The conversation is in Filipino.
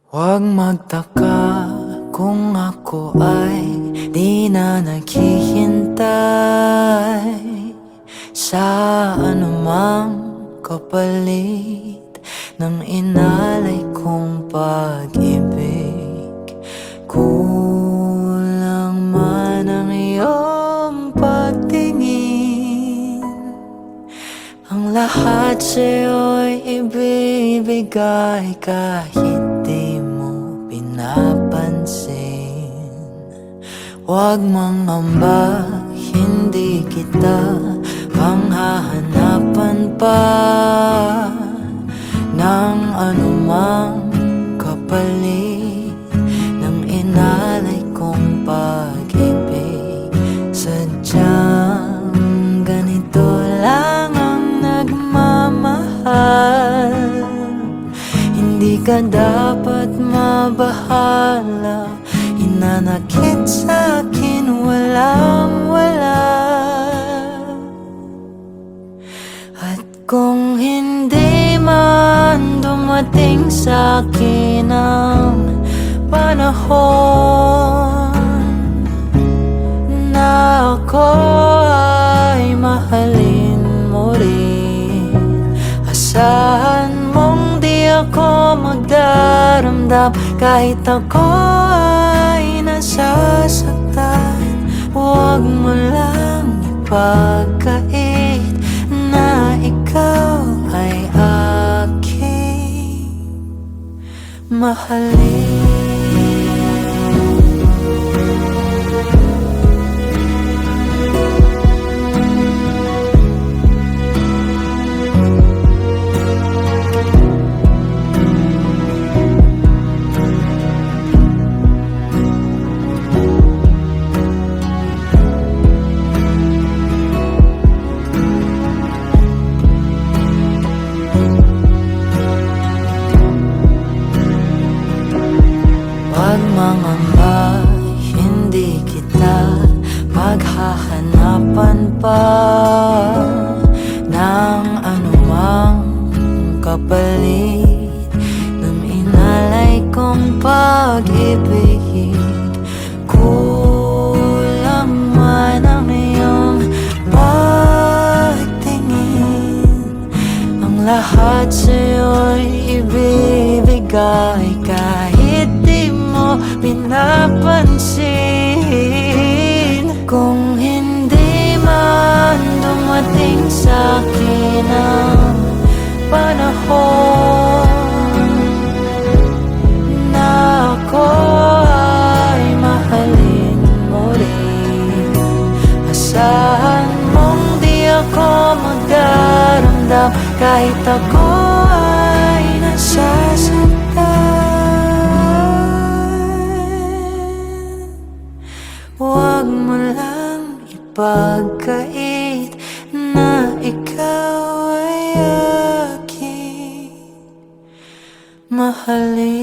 Huwag magtaka kung ako ay di na naghihintay sa anumang kapalit ng inalay kong pag-ibig. Kulang man ang iyong pagtingin, ang lahat sa'yo'y ibibigay kahit di mo pinapansin. Huwag mangamba, hindi kita panghahanapan pa ng anumang kapalit ng inalay kong pag-ibig. Sadyang ganito lang ang nagmamahal, hindi ka dapat mabahala. Hinanakit sa'kin walang-wala, at kung hindi man dumating sa'kin ang panahon na ako ay mahalin mo rin, asahan mong di ako magdaramdam kahit ako ay nasasaktan. Huwag mo lang ipagkait na ikaw ay aking mahalin. Huwag mangamba, hindi kita paghahanapan pa ng anumang kapalit ng inalay kong pag-ibig. Kulang man ang iyong pagtingin, ang lahat sa'yo'y ibibigay kahit di mo pinapansin. Kung hindi man dumating sa'kin ang panahon na ako ay mahalin mo rin, asahan mong di ako magdaramdam kahit ako ay nasasaktan. Huwag mo lang ipagkait na ikaw ay aking mahalin.